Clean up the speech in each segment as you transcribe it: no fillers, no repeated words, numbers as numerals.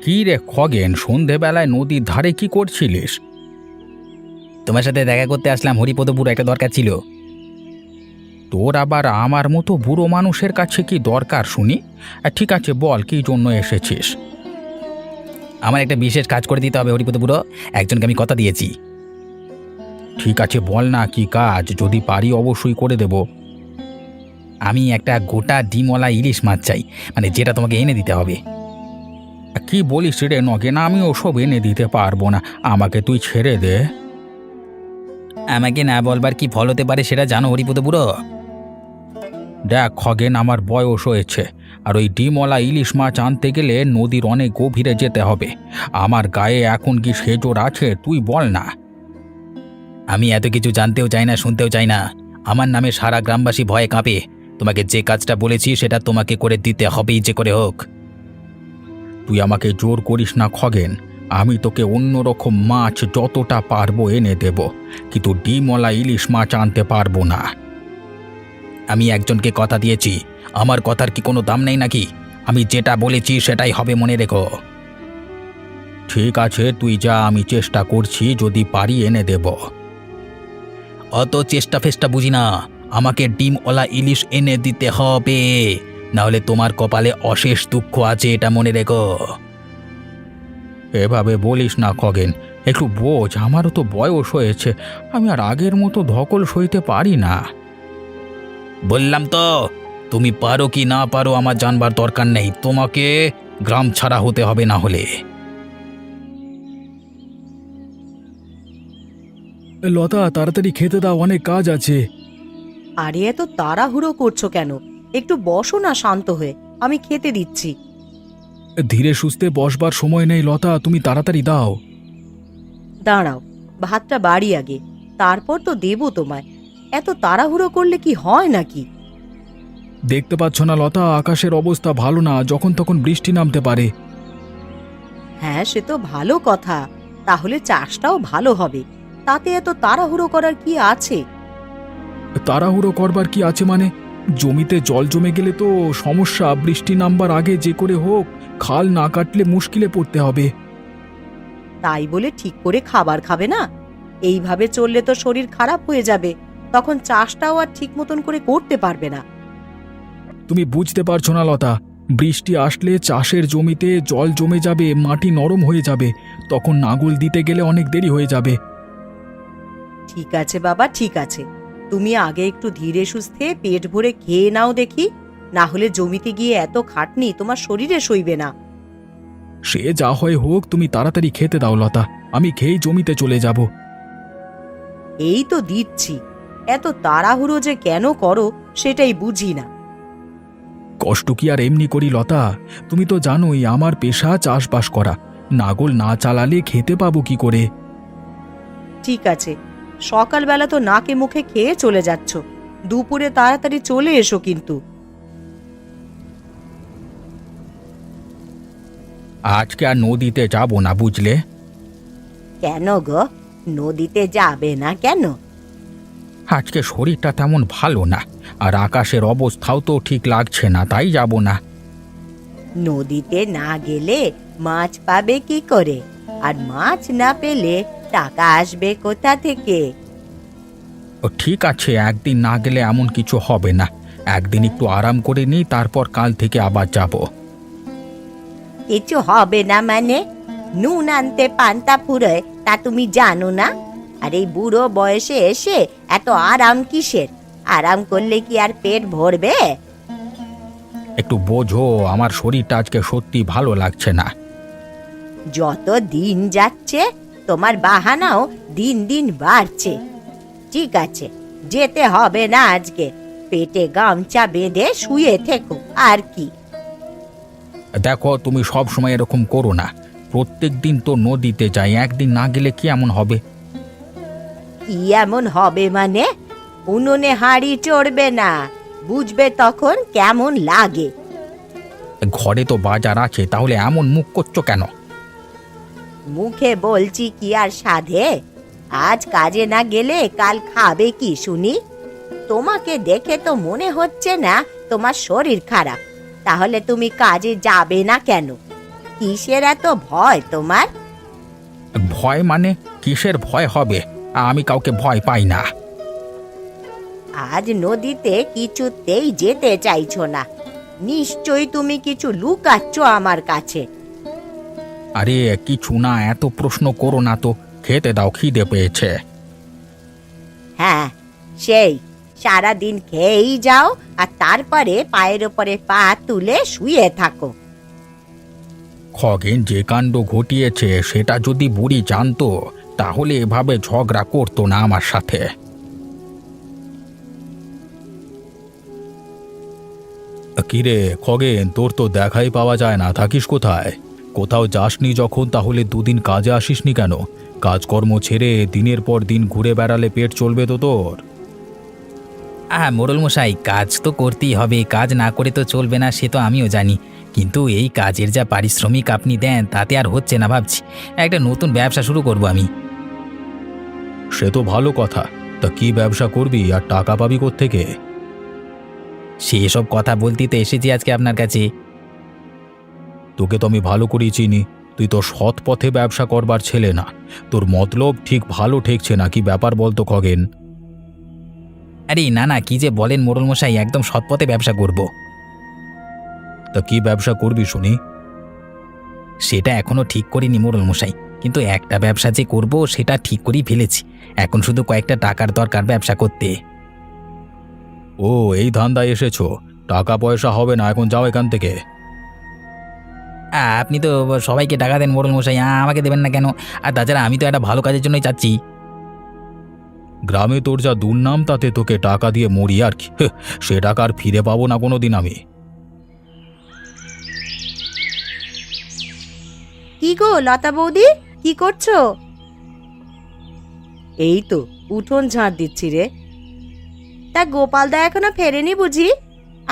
কি রে খগেন, সন্ধেবেলায় নদীর ধারে কি করছিলিস? তোমার সাথে দেখা করতে আসলাম, হরিপদপুর একটা দরকার ছিল। তোর আবার আমার মতো বুড়ো মানুষের কাছে কি দরকার শুনি? ঠিক আছে, বল কি জন্য এসেছিস? আমার একটা বিশেষ কাজ করে দিতে হবে হরিপদপুর, একজনকে আমি কথা দিয়েছি। ঠিক আছে, বল না কি কাজ, যদি পারি অবশ্যই করে দেব। আমি একটা গোটা ডিমওয়ালা ইলিশ মাছ চাই, মানে যেটা তোমাকে এনে দিতে হবে। কি বলিস রে নগেন, আমি ওসব এনে দিতে পারবো না, আমাকে তুই ছেড়ে দে। আমাকে না বলবার কি ফল হতে পারে সেটা জানো হরিপদপুর? দেখ খগেন, আমার বয়স হয়েছে, আর ওই ডিমওয়ালা ইলিশ মাছ আনতে গেলে নদীর অনেক গভীরে যেতে হবে। আমার গায়ে এখন কি সেজোর আছে, তুই বল না। আমি এত কিছু জানতেও চাই না, শুনতেও চাই না। আমার নামে সারা গ্রামবাসী ভয়ে কাঁপে। তোমাকে যে কাজটা বলেছি সেটা তোমাকে করে দিতে হবেই, যে করে হোক। তুই আমাকে জোর করিস না খগেন, আমি তোকে অন্যরকম মাছ যতটা পারবো এনে দেব, কিন্তু ডিমওয়ালা ইলিশ মাছ আনতে পারবো না। আমি একজনকে কথা দিয়েছি, আমার কথার কি কোনো দাম নেই নাকি? আমি যেটা বলেছি সেটাই হবে, মনে রেখো। ঠিক আছে, তুই যা, আমি চেষ্টা করছি, যদি পারি এনে দেব। অত চেষ্টা ফেষ্টা বুঝি না, আমাকে ডিমওয়ালা ইলিশ এনে দিতে হবে, নাহলে তোমার কপালে অশেষ দুঃখ আছে, এটা মনে রেখো। এভাবে বলিস না খগেন, একটু বোঝ, আমারও তো বয়স হয়েছে, আমি আর আগের মতো ধকল সইতে পারি না। বললাম তো, তুমি পারো কি না পারো আমার জানবার দরকার নেই, তোমাকে গ্রাম ছাড়া হতে হবে না হলে। লতা, তাড়াতাড়ি খেতে দাও, অনেক কাজ আছে। আরে এত তাড়াহুড়ো করছো কেন? একটু বসো না শান্ত হয়ে, আমি খেতে দিচ্ছি। ধীরে সুস্থে বসবার সময় নেই লতা, তুমি তাড়াতাড়ি দাও। দাঁড়াও, ভাতটা বাড়ি আগে, তারপর তো দেবো তোমায়। এত তাড়াহুড়ো করলে কি হয় নাকি? দেখতে পাচ্ছ না লতা, আকাশের অবস্থা ভালো না, যখন তখন বৃষ্টি নামতে পারে। হ্যাঁ, সে তো ভালো কথা, তাহলে চাষটাও ভালো হবে। তাতে এত তাড়াহুড়ো করার কি আছে? তাড়াহুড়ো করবার কি আছে মানে? জমিতে জল জমে গেলে তো সমস্যা, বৃষ্টি নামবার আগে যে করে হোক খাল না কাটলে মুশকিলে পড়তে হবে। তাই বলে ঠিক করে খাবার খাবে না? এইভাবে চললে তো শরীর খারাপ হয়ে যাবে, তখন চাষটাও আর ঠিক মতন করে করতে পারবে না। তুমি বুঝতে পারছো না লতা, বৃষ্টি আসলে চাষের জমিতে জল জমে যাবে, মাটি নরম হয়ে যাবে, তখন নাঙল দিতে গেলে অনেক দেরি হয়ে যাবে। ঠিক আছে বাবা, ঠিক আছে, তুমি আগে একটু ধীরে সুস্থে পেট ভরে খেয়ে নাও দেখি, না হলে জমিতে গিয়ে এত খাটনি তোমার শরীরে সইবে না। সে যা হয় হোক, তুমি তাড়াতাড়ি খেতে দাও লতা, আমি খেয়েই জমিতে চলে যাব। এই তো দিচ্ছি, এত তাড়াহুড়ো যে কেন করো সেটাই বুঝি না। কষ্ট কি আর এমনি করি লতা, তুমি তো জানোই আমার পেশা চাষবাস করা, নাগল না চালালে খেতে পাবো কি করে? ঠিক আছে, সকালবেলা তো নাকে মুখে খেয়ে চলে যাচ্ছ, দুপুরে তাড়াতাড়ি চলে এসো কিন্তু। আজকে আর নদীতে যাব না, বুঝলে? কেন গো, নদীতে যাবে না কেন? আজকে শরীরটা তেমন ভালো না, আর আকাশের অবস্থাও তো ঠিক লাগছে না, তাই যাব না। নদীতে না গেলে মাছ পাবে কি করে? আর মাছ না পেলে টাকা আসবে কোথা থেকে? ও ঠিক আছে, একদিন না গেলে এমন কিছু হবে না, একদিন একটু আরাম করে নিই, তারপর কাল থেকে আবার যাব। কিছু হবে না মানে? নুন আনতে পান্তা ফুরোয়, তা তুমি জানো না? আর এই বুড়ো বয়সে এসে এত আরাম কিসের? আরাম করলে কি আর পেট ভরবে? একটু বোঝো, আমার শরীরটা আজকে সত্যি ভালো লাগছে না। যত দিন যাচ্ছে তোমার বাহানাও দিন দিন বাড়ছে। ঠিক আছে, যেতে হবে না আজকে, পেটে গামছা বেঁধে শুয়ে থেকো আর কি। দেখো, তুমি সব সময় এরকম করো না, প্রত্যেক দিন তো নদীতে যাই, একদিন না গেলে কি এমন হবে? কি এমন হবে মানে? উনুনে হাঁড়ি চড়বে না, বুঝবে তখন কেমন লাগে। ঘরে তো বাজার আছে, তাহলে এমন মুখ করছো কেন? মুখে বলছি কি আর সাধে? আজ কাজে না গেলে কাল খাবে কি শুনি? তোমাকে দেখে তো মনে হচ্ছে না তোমার শরীর খারাপ, তাহলে তুমি কাজে যাবে না কেন? কিসের এত ভয় তোমার? ভয় মানে কিসের ভয় হবে? আমি কাউকে ভয় পাই না। আজ নদীতে কিছুতেই যেতে চাইছো না, নিশ্চয়ই তুমি কিছু লুকাচ্ছ আমার কাছে। আরে কিছু না, এত প্রশ্ন করো না তো, খেতে দাও, খিদে পেয়েছে। হ্যাঁ, সেই সারাদিন খেয়েই যাও আর তারপরে পায়ের ওপরে পা তুলে শুয়ে থাকো। খগেন যে কাণ্ড ঘটিয়েছে সেটা যদি বুড়ি জানতো তাহলে এভাবে ঝগড়া করতো না আমার সাথে। কিরে খগেন, তোর তো দেখাই পাওয়া যায় না, থাকিস কোথায়? কোথাও যাসনি যখন তাহলে দুদিন কাজে আসিসনি কেন? কাজকর্ম ছেড়ে দিনের পর দিন ঘুরে বেড়ালে পেট চলবে তো তোর? মোড়ল মশাই, কাজ তো করতেই হবে, কাজ না করে তো চলবে না, সে তো আমিও জানি। কিন্তু এই কাজের যা পারিশ্রমিক আপনি দেন তাতে আর হচ্ছে না, ভাবছি একটা নতুন ব্যবসা শুরু করব আমি। সে তো ভালো কথা, তা কি ব্যবসা করবি আর টাকা পাবি কোত্থেকে? সেসব কথা বলতেই তো এসেছি আজকে আপনার কাছে। তোকে তো আমি ভালো করেই চিনি, তুই তো সৎ পথে ব্যবসা করবার ছেলে না। তোর মতলব ঠিক ভালো ঠেকছে না, কি ব্যাপার বলতো খগেন? আরে না না, কি যে বলেন মোড়ল মশাই, একদম সৎ পথে ব্যবসা করব। তা কি ব্যবসা করবি শুনি? সেটা এখনো ঠিক করিনি মোড়ল মশাই, কিন্তু একটা ব্যবসা যে করব সেটা ঠিক করেই ফেলেছি। এখন শুধু কয়েকটা টাকার দরকার ব্যবসা করতে। ও, এই ধান্দায় এসেছো? টাকা পয়সা হবে না, এখন যাও এখান থেকে। আপনি তো সবাইকে টাকা দেন মোড়ল মশাই, আমাকে দেবেন না কেন? আর তাছাড়া আমি তো একটা ভালো কাজের জন্যই চাচ্ছি। গ্রামে তোর যা দুর্নাম, তাতে তোকে টাকা দিয়ে মরি আর কি। সে টাকা আর ফিরে পাবো না কোনোদিন আমি। কি গো লতা বৌদি, কি করছো? এই তো উঠোন ঝাড় দিচ্ছি রে। তা গোপালদা এখনো ফেরেনি বুঝি?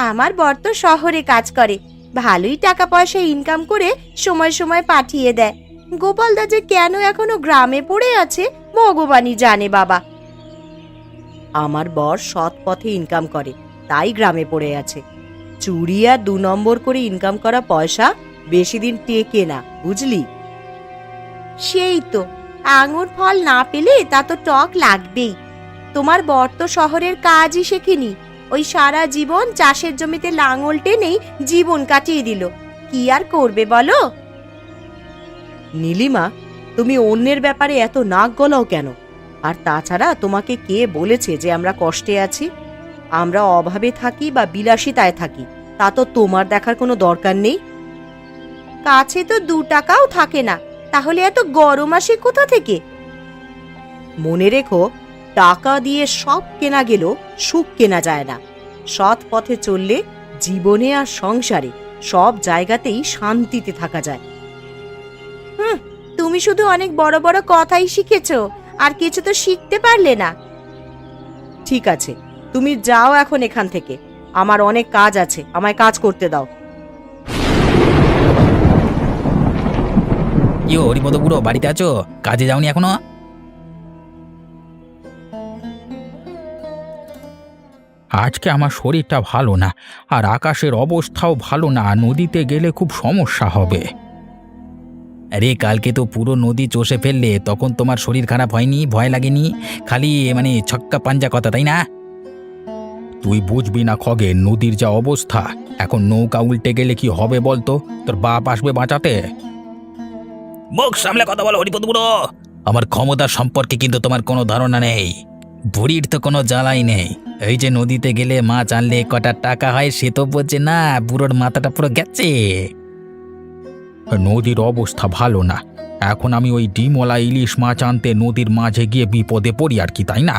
আমার বর তো শহরে কাজ করে, ভালোই টাকা পয়সা ইনকাম করে সময় সময় পাঠিয়ে দেয়। গোপালদা যে কেন এখনো গ্রামে পড়ে আছে ভগবানই জানে বাবা। আমার বর সৎ পথে ইনকাম করে, তাই গ্রামে পড়ে আছে। চুরি আর 2 নম্বর করে ইনকাম করা পয়সা বেশি দিন টেকে না, বুঝলি? সেই তো, আঙুর ফল না পেলে তা তো টক লাগবেই। তোমার বর তো শহরের কাজই শেখেনি, ওই সারা জীবন চাষের জমিতে লাঙল টেনেই জীবন কাটিয়ে দিল। কি আর করবে বলো? নীলিমা, তুমি অন্যের ব্যাপারে এত নাক গলাও কেন? আর তাছাড়া তোমাকে কে বলেছে যে আমরা কষ্টে আছি? আমরা অভাবে থাকি বা বিলাসিতায় থাকি তা তো তোমার দেখার কোনো দরকার নেই। কাছে তো 2 টাকাও থাকে না, তাহলে এত গরম আসে কোথা থেকে? মনে রেখো, টাকা দিয়ে সব কেনা গেল, সুখ কেনা যায় না। সৎ পথে চললে জীবনে আর সংসারে সব জায়গাতেই শান্তিতে থাকা যায়। তুমি শুধু অনেক বড় বড় কথাই শিখেছো, আর কিছু তো শিখতে পারলে না। ঠিক আছে, তুমি যাও এখন এখান থেকে, আমার অনেক কাজ আছে, আমায় কাজ করতে দাও। কি হরিপদ বুড়ো, বাড়িতে আছো? কাজে যাওনি এখনো? আজকে আমার শরীরটা ভালো না, আর আকাশের অবস্থাও ভালো না, নদীতে গেলে খুব সমস্যা হবে। আরে কালকে তো পুরো নদী চষে ফেললে, তখন তোমার শরীর খারাপ হয়নি? ভয় লাগেনি? খালি ছক্কা পাঞ্জা কথা, তাই না? তুই বুঝবি না খগেন, নদীর যা অবস্থা, এখন নৌকা উল্টে গেলে কি হবে বলতো? তোর বাপ আসবে বাঁচাতে? মুখ সামলে কথা বলো হরিপদ বুড়ো, আমার ক্ষমতা সম্পর্কে কিন্তু তোমার কোনো ধারণা নেই। বুড়ির তো কোনো জ্বালাই নেই, এই যে নদীতে গেলে মাছ আনলে কটা টাকা হয় সে তো বোঝে না, বুড়োর মাথাটা পুরো গেছে। নদীর অবস্থা ভালো না, এখন আমি ওই ডিমওয়ালা ইলিশ মাছ আনতে নদীর মাঝে গিয়ে বিপদে পড়ি আর কি, তাই না?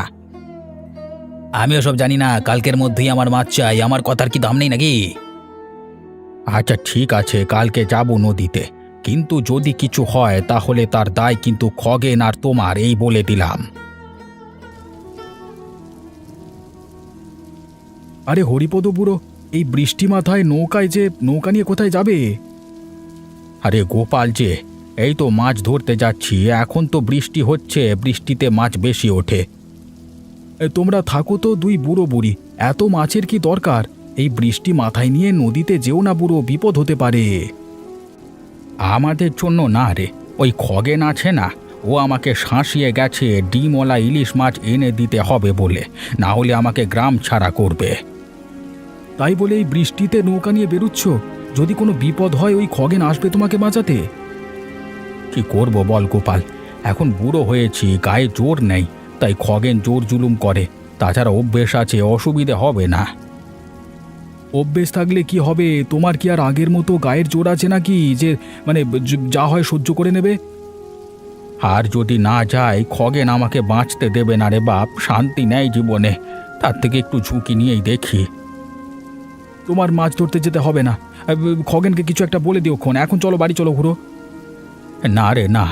আমিও সব জানি না, কালকের মধ্যেই আমার মাছ চাই, আমার কথার কি দাম নেই নাকি? আচ্ছা ঠিক আছে, কালকে যাব নদীতে, কিন্তু যদি কিছু হয় তাহলে তার দায় কিন্তু খগেন আর তোমার, এই বলে দিলাম। আরে হরিপদ বুড়ো, এই বৃষ্টি মাথায় নৌকা নিয়ে কোথায় যাবে? আরে গোপাল যে, এই তো মাছ ধরতে যাচ্ছি, এখন তো বৃষ্টি হচ্ছে, বৃষ্টিতে মাছ বেশি ওঠে। তোমরা থাকো তো 2 বুড়ো বুড়ি, এত মাছের কি দরকার? এই বৃষ্টি মাথায় নিয়ে নদীতে যেও না বুড়ো, বিপদ হতে পারে। আমাদের জন্য না রে, ওই খগেন আছে না, ও আমাকে শাঁসিয়ে গেছে ডিমওয়ালা ইলিশ মাছ এনে দিতে হবে বলে, না হলে আমাকে গ্রাম ছাড়া করবে। তাই বলে এই বৃষ্টিতে নৌকা নিয়ে বেরুচ্ছ? যদি কোনো বিপদ হয় ওই খগেন আসবে তোমাকে বাঁচাতে। কি করব বল গোপাল, এখন বুড়ো হয়েছি, গায়ে জোর নেই, তাই খগেন জোর জুলুম করে। তাছাড়া অভ্যেস আছে, অসুবিধে হবে না। অভ্যেস থাকলে কি হবে? তোমার কি আর আগের মতো গায়ের জোর আছে নাকি যে মানে যা হয় সহ্য করে নেবে? আর যদি না যায়, খগেন আমাকে বাঁচতে দেবে না রে বাপ, শান্তি নেই জীবনে। তার থেকে একটু ঝুঁকি নিয়েই দেখি। তোমার মাছ ধরতে যেতে হবে না। খগেনকে কিছু একটা বলে দিও ক্ষণ। এখন চলো বাড়ি চলো ঘুরো। না রে না,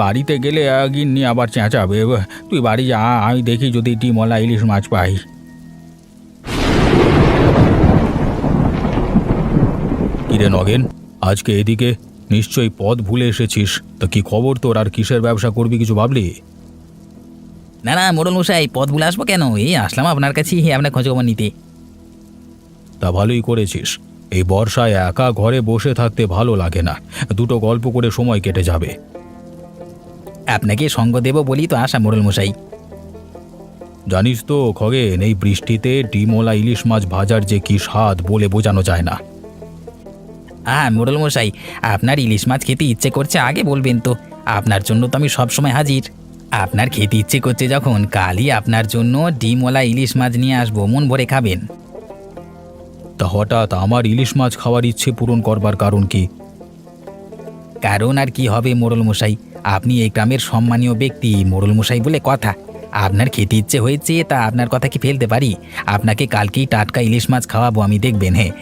বাড়িতে গেলে গিন্নি আবার চেঁচাবে। তুই বাড়ি যা, আমি দেখি যদি ডিমওয়ালা ইলিশ মাছ পাই। কিরে নগেন, আজকে এদিকে নিশ্চয়ই পথ ভুলে এসেছিস। তা কি খবর তোর? আর কিসের ব্যবসা করবি, কিছু ভাবলি? না না মোড়ল মশাই, পথ ভুলে আসবো কেন? এই আসলাম আপনার কাছেই আপনার খোঁজখবর নিতে। তা ভালোই করেছিস। এই বর্ষায় একা ঘরে বসে থাকতে ভালো লাগে না, দুটো গল্প করে সময় কেটে যাবে। আপনাকে সঙ্গ দেব বলি তো আসা মোড়ল মশাই। জানিস তো খগেন, এই বৃষ্টিতে ডিমওয়ালা ইলিশ মাছ ভাজার যে কি স্বাদ বলে বোঝানো যায় না। মোড়ল মশাই, আপনার ইলিশ মাছ খেতে ইচ্ছে করছে আগে বলবেন তো, আপনার জন্য তো আমি সবসময় হাজির। আপনার খেতে ইচ্ছে করছে যখন, কালই আপনার জন্য ডিমওয়ালা ইলিশ মাছ নিয়ে আসবো, মন ভরে খাবেন। তা হঠাৎ আমার ইলিশ মাছ খাওয়ার ইচ্ছে পূরণ করবার কারণ কি? কারণ আর কি হবে মোড়ল মশাই, আপনি এই গ্রামের সম্মানীয় ব্যক্তি, মোড়ল মশাই বলে কথা। আপনার খেতে ইচ্ছে হয়েছে, তা আপনার কথা কি ফেলতে পারি? আপনাকে কালকেই টাটকা ইলিশ মাছ খাওয়াবো আমি, দেখবেন। হ্যাঁ,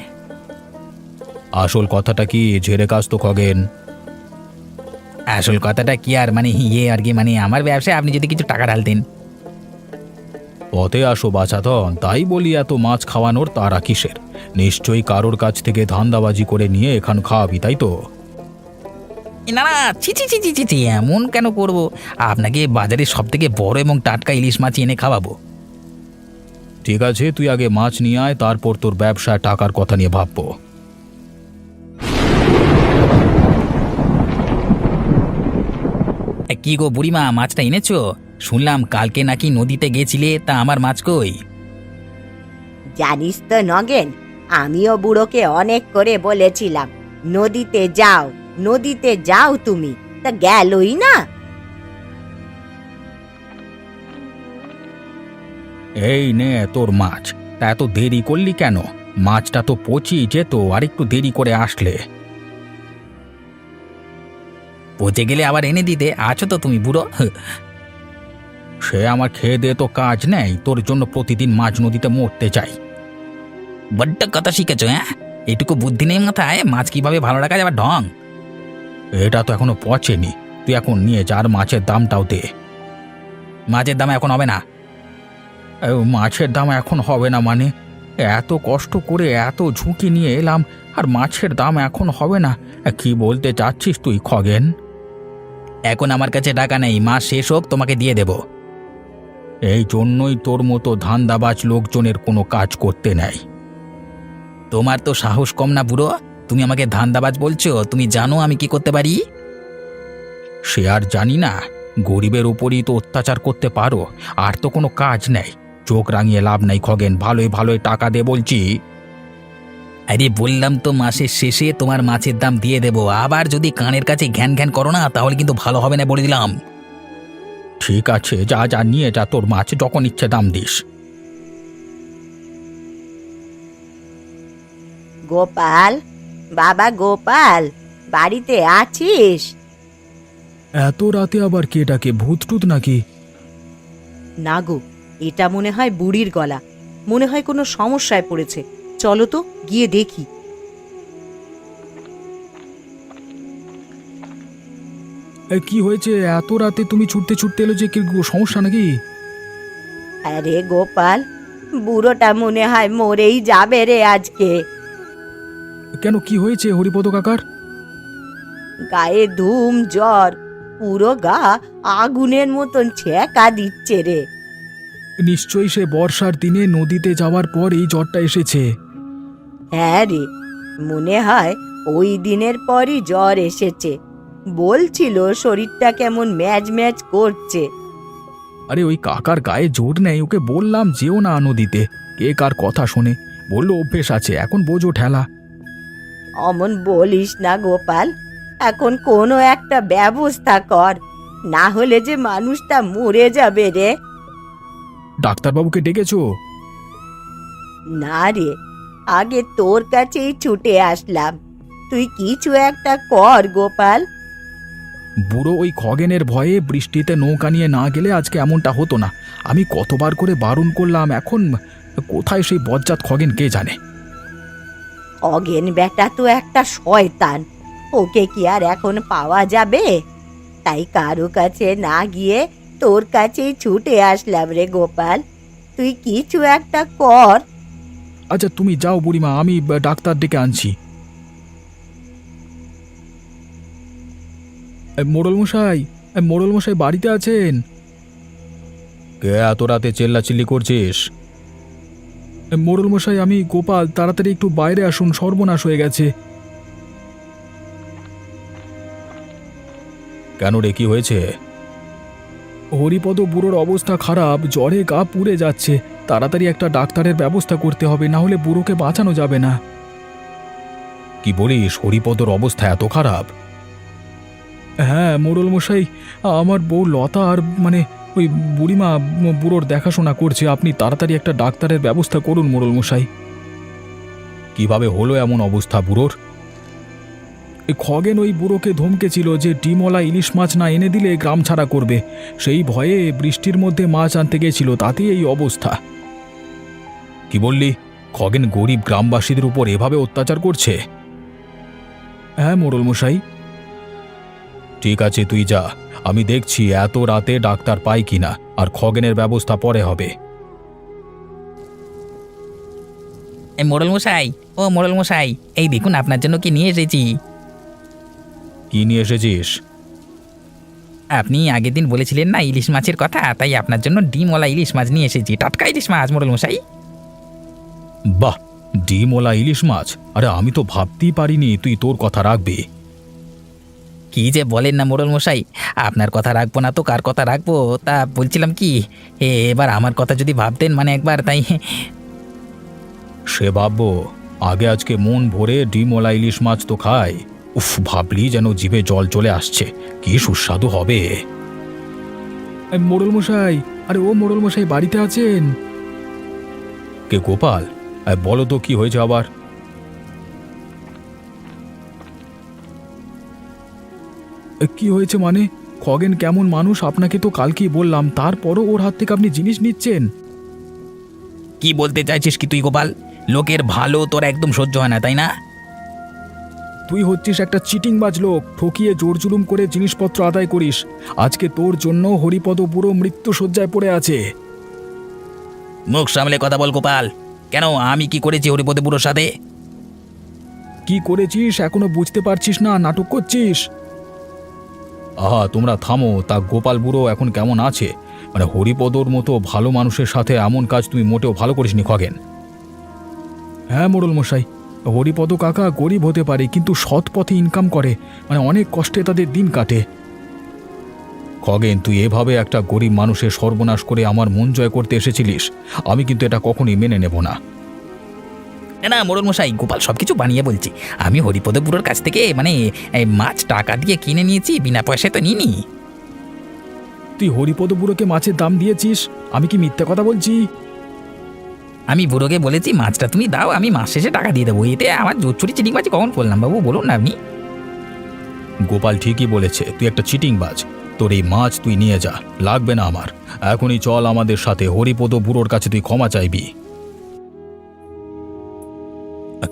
আসল কথাটা কি ঝেড়ে কাজ তো খগেন। আসল কথাটা কি আর মানে আর কি, মানে আমার ব্যবসায় আপনি যদি কিছু টাকা ঢালতেন। পথে আসো বাছাধন, তাই বলি এত মাছ খাওয়ানোর তারা কিসের? নিশ্চয়ই কারোর কাছ থেকে ধান্দাবাজি করে নিয়ে এখান খাওয়াবি, তাই তো? না না, ছি ছি ছি ছি ছি ছি, এমন কেন করব? আপনাকে বাজারে সব থেকে বড় এবং টাটকা ইলিশ মাছ এনে খাওয়াবো। ঠিক আছে, তুই আগে মাছ নিয়ে আয়, তারপর তোর ব্যবসায় টাকার কথা নিয়ে ভাববো। কি গো বুড়িমা, মাছটা এনেছো? শুনলাম কালকে নাকি নদীতে গেছিলে, তা আমার মাছ কই? জানিস তো নগেন, আমিও বুড়োকে অনেক করে বলেছিলাম নদীতে যাও, নদীতে যাও তুমি, তা গেলই না। এই নে তোর মাছ। তা এত দেরি করলি কেন? মাছটা তো পচিয়ে যেত, আর একটু দেরি করে আসলে। পচে গেলে আবার এনে দিতে আছো তো তুমি বুড়ো। সে আমার খেয়ে দিয়ে তো কাজ নেই, তোর জন্য প্রতিদিন মাছ নদীতে মরতে চাই। বড্ড কথা শিখেছো, হ্যাঁ? এটুকু বুদ্ধি নেই মাথায়, মাছ কিভাবে ভালো রাখা যাবে ঢং। এটা তো এখনো পচেনি, তুই এখন নিয়ে যা, আর মাছের দামটাও দে। মাছের দাম এখন হবে না। মাছের দাম এখন হবে না মানে? এত কষ্ট করে এত ঝুঁকি নিয়ে এলাম, আর মাছের দাম এখন হবে না? কি বলতে চাচ্ছিস তুই খগেন? এখন আমার কাছে টাকা নেই, মাস শেষ হোক তোমাকে দিয়ে দেব। এই জন্যই তোর মতো ধান্দাবাজ লোকজনের কোনো কাজ করতে নেই। তোমার তো সাহস কম না বুড়ো, তুমি আমাকে ধান্দাবাজ বলছো? তুমি জানো আমি কি করতে পারি? সে আর জানি না, গরিবের উপরই তো অত্যাচার করতে পারো, আর তো কোনো কাজ নেই। চোখ রাঙিয়ে লাভ নাই খগেন, ভালোই ভালোই টাকা দে বলছি। আরে বললাম তো মাসের শেষে তোমার মাছের দাম দিয়ে দেব। আবার যদি কানের কাছে ঘ্যান ঘ্যান করো না, তাহলে কিন্তু ভালো হবে না বলে দিলাম। ঠিক আছে, যা যা নিয়ে যা, তোর মাছ যখন ইচ্ছে দাম দিস। গোপাল, বাবা গোপাল, বাড়িতে আছিস? এত রাতে আবার কে ডাকে? ভূত টুত নাকি? না গো, এটা মনে হয় বুড়ির গলা। মনে হয় কোনো সমস্যায় পড়েছে। চলো তো গিয়ে দেখি। কি হয়েছে এত রাতে তুমি ছুটতে ছুটতে এলো যে? কি সমস্যা নাকি? আরে গোপাল, বুড়োটা মনে হয় মরেই যাবে রে আজকে। কেন, কি হয়েছে হরিপদ কাকার? গায়ে ধুম জ্বর, পুরো গা আগুনের মতন ছেঁকা দিচ্ছে রে। নিশ্চয়ই সে বর্ষার দিনে নদীতে যাওয়ার পর এই জ্বরটা এসেছে। হ্যাঁ রে, মনে হয় ওই দিনের পরই জ্বর এসেছে। বলছিল শরীরটা কেমন ম্যাজ ম্যাজ করছে। আরে ওই কাকার গায়ে জোর নেই, ওকে বললাম যেও না নদীতে, কে কার কথা শোনে, বললো অভ্যেস আছে, এখন বোঝো ঠেলা। অমন বলিস না গোপাল, এখন কোনো একটা ব্যবস্থা কর, না হলে যে মানুষটা মরে যাবে রে। ডাক্তারবাবুকে ডেকেছো? না রে, আগে তোর কাছেই ছুটে আসলাম, তুই কিছু একটা কর গোপাল। বুড়ো ওই খগেনের ভয়ে বৃষ্টিতে নৌকা নিয়ে না গেলে আজকে এমনটা হতো না। আমি কতবার করে বারণ করলাম, এখন কোথায় সেই বজ্জাত খগেন কে জানে। অগেন বেটা তো একটা শয়তান, ওকে কি আর এখন পাওয়া যাবে? তাই কারো কাছে না গিয়ে তোর কাছেই ছুটে আসলাম রে গোপাল, তুই কিছু একটা কর। আচ্ছা তুমি যাও বুড়িমা, আমি ডাক্তার ডেকে আনছি। মোড়ল মশাই, মোড়ল মশাই বাড়িতে আছেন? কে এত রাতে চেল্লাচিল্লি করছিস? মোড়ল মশাই, আমি গোপাল, তাড়াতাড়ি একটু বাইরে আসুন, সর্বনাশ হয়ে গেছে। কেন রে, কি হয়েছে? হরিপদ বুড়োর অবস্থা খারাপ, জ্বরে গা পুড়ে যাচ্ছে, তাড়াতাড়ি একটা ডাক্তারের ব্যবস্থা করতে হবে, না হলে বুড়োকে বাঁচানো যাবে না। কি বলিস, হরিপদর অবস্থা এত খারাপ? হ্যাঁ মোড়ল মশাই, আমার বউ লতা আর ওই বুড়িমা বুড়োর দেখাশোনা করছে, আপনি তাড়াতাড়ি একটা ডাক্তারের ব্যবস্থা করুন মোড়ল মশাই। কিভাবে হলো এমন অবস্থা বুড়োর? খগেন ওই বুড়োকে ধমকেছিল যে ডিমওয়ালা ইলিশ মাছ না এনে দিলে গ্রাম ছাড়া করবে, সেই ভয়ে বৃষ্টির মধ্যে মাছ আনতে গেছিল, তাতেই এই অবস্থা। কি বললি, খগেন গরিব গ্রামবাসীদের উপর এভাবে অত্যাচার করছে? হ্যাঁ মোড়ল মশাই। ঠিক আছে, তুই যা, আমি দেখছি এত রাতে ডাক্তার পাই কিনা, আর খগেনের ব্যবস্থা পরে হবে। এই মোড়ল মশাই, ও মোড়ল মশাই, এই দেখুন আপনার জন্য কি নিয়ে এসেছি। কি নিয়ে এসেছিস? আপনি আগের দিন বলেছিলেন না ইলিশ মাছের কথা, তাই আপনার জন্য ডিমওয়ালা ইলিশ মাছ নিয়ে এসেছি, টাটকা ইলিশ মাছ মোড়ল মশাই। বাহ, ডিমওয়ালা ইলিশ মাছ! আরে আমি তো ভাবতেই পারিনি তুই তোর কথা রাখবি। কি যে বলেন না মোড়ল মশাই, আপনার কথা রাখবো না তো কার কথা রাখবো? তা বলছিলাম কি, এবার আমার কথা যদি ভাবতেন একবার, তাই। সে ভাববো, আগে আজকে মন ভরে ডিমওয়ালা ইলিশ মাছ তো খাই। উফ, ভাবলি যেন জিভে জল চলে আসছে, কি সুস্বাদু হবে। মোড়ল মশাই, আরে ও মোড়ল মশাই বাড়িতে আছেন? কে, গোপাল? বলো তো কি হয়েছে আবার? কি হয়েছে মানে? খগেন কেমন মানুষ আপনাকে তো কালকেই বললাম, তারপরও ওর হাত থেকে আপনি জিনিস নিচ্ছেন? কি বলতে চাইছিস কি তুই গোপাল? লোকের ভালো তোর একদম সহ্য হয় না, তাই না? তুই হচ্ছিস একটা চিটিংবাজ লোক, ঠকিয়ে জোর জুলুম করে জিনিসপত্র আদায় করিস। আজকে তোর জন্য হরিপদ বুড়ো মৃত্যু শয্যায় পড়ে আছে। মুখ সামলে কথা বল গোপাল। কেন, আমি কি করেছি হরিপদ বুড়োর সাথে? কি করেছিস এখনো বুঝতে পারছিস না, নাটক করছিস? আহা, তোমরা থামো। তা গোপাল বুড়ো এখন কেমন আছে? হরিপদর মতো ভালো মানুষের সাথে এমন কাজ তুমি মোটেও ভালো করিসনি খগেন। হ্যাঁ মোড়ল মশাই, হরিপদ কাকা গরিব হতে পারে, কিন্তু সৎ পথে ইনকাম করে, অনেক কষ্টে তাদের দিন কাটে। খগেন, তুই এভাবে একটা গরিব মানুষের সর্বনাশ করে আমার মন জয় করতে এসেছিলিস, আমি কিন্তু এটা কখনোই মেনে নেব না। না না মোড়ল মশাই, গোপাল সবকিছু বানিয়ে বলছি। আমি হরিপদ বুড়োর কাছ থেকে এই মাছ টাকা দিয়ে কিনে নিয়েছি, বিনা পয়সায় তো নিইনি। তুই হরিপদ বুড়োকে মাছের দাম দিয়েছিস? আমি কি মিথ্যে কথা বলছি? আমি বুড়োকে বলেছি মাছটা তুমি দাও, আমি মাস শেষে টাকা দিয়ে দেবো। এতে আমার জোচ্ছুরি চিটিংবাজি কখন করলাম বাবু, বলুন না আপনি? গোপাল ঠিকই বলেছে, তুই একটা চিটিংবাজ। তোর এই মাছ তুই নিয়ে যা, লাগবে না আমার। এখনই চল আমাদের সাথে, হরিপদ বুড়োর কাছে তুই ক্ষমা চাইবি।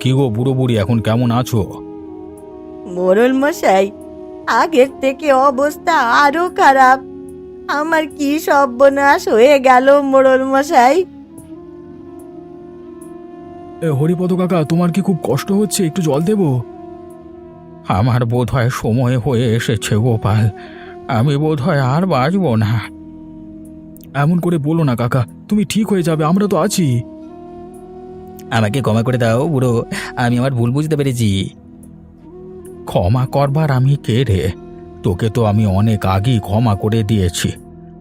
কি গো বুড়ো বুড়ি, এখন কেমন আছো? মোড়ল মশাই, আগের থেকে অবস্থা আরো খারাপ। আমার কি সর্বনাশ হয়ে গেল মোড়ল মশাই। হরিপদ কাকা, তোমার কি খুব কষ্ট হচ্ছে? একটু জল দেবো? আমার বোধহয় সময় হয়ে এসেছে গোপাল, আমি বোধহয় আর বাঁচব না। এমন করে বলো না কাকা, তুমি ঠিক হয়ে যাবে, আমরা তো আছি। আমাকে ক্ষমা করে দাও বুড়ো, আমি আমার ভুল বুঝতে পেরেছি। ক্ষমা করবার আমি কে রে? তোকে তো আমি অনেক আগেই ক্ষমা করে দিয়েছি।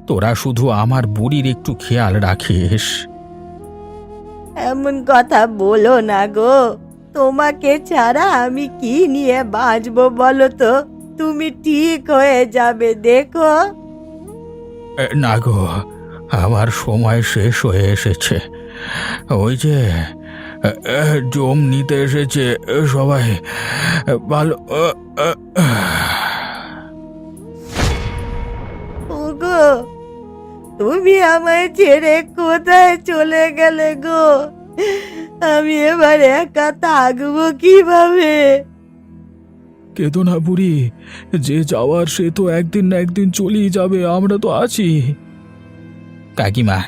তোরা শুধু আমার বুড়ির একটু খেয়াল রাখিস। এমন কথা বলো না গো, তোমাকে ছাড়া আমি কি নিয়ে বাঁচবো বলো তো? তুমি ঠিক হয়ে যাবে দেখো। না গো, আমার সময় শেষ হয়ে এসেছে। ওই যে জম নিতে এসেছে সবাই। ভালো। ওগো, তুমি আমায় ছেড়ে কোথায় চলে গেলে গো? আমি এবার একা থাকবো কিভাবে? কেঁদো না বুড়ি, যে যাওয়ার সে তো একদিন না একদিন চলেই যাবে, আমরা তো আছি। কাকিমা,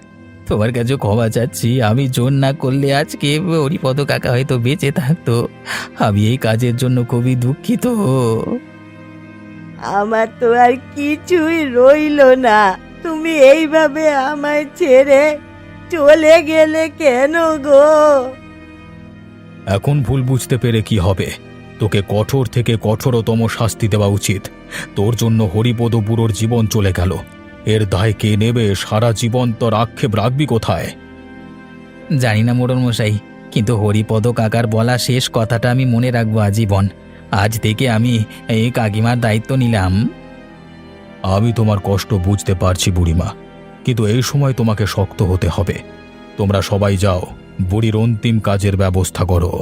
তোমার কাছে ক্ষমা চাচ্ছি। আমি জোর না করলে আজকে হরিপদ কাকা হয়তো বেঁচে থাকতো। আমি এই কাজের জন্য খুবই দুঃখিত। আমার তো আর কিছুই রইলো না। তুমি এইভাবে আমায় ছেড়ে চলে গেলে কেন গো? এখন ভুল বুঝতে পেরে কি হবে? তোকে কঠোর থেকে কঠোরতম শাস্তি দেওয়া উচিত। তোর জন্য হরিপদ বুড়োর জীবন চলে গেল। এর দায় কে নেবে? সারা জীবন তোর আক্ষেপ রাখবি কোথায়? জানি না মোড়ল মশাই, কিন্তু হরিপদ কাকার বলা শেষ কথাটা আমি মনে রাখবো আজীবন। আজ থেকে আমি এই কাকিমার দায়িত্ব নিলাম। আমি তোমার কষ্ট বুঝতে পারছি বুড়িমা, কিন্তু এই সময় তোমাকে শক্ত হতে হবে। তোমরা সবাই যাও, বুড়ির অন্তিম কাজের ব্যবস্থা করো।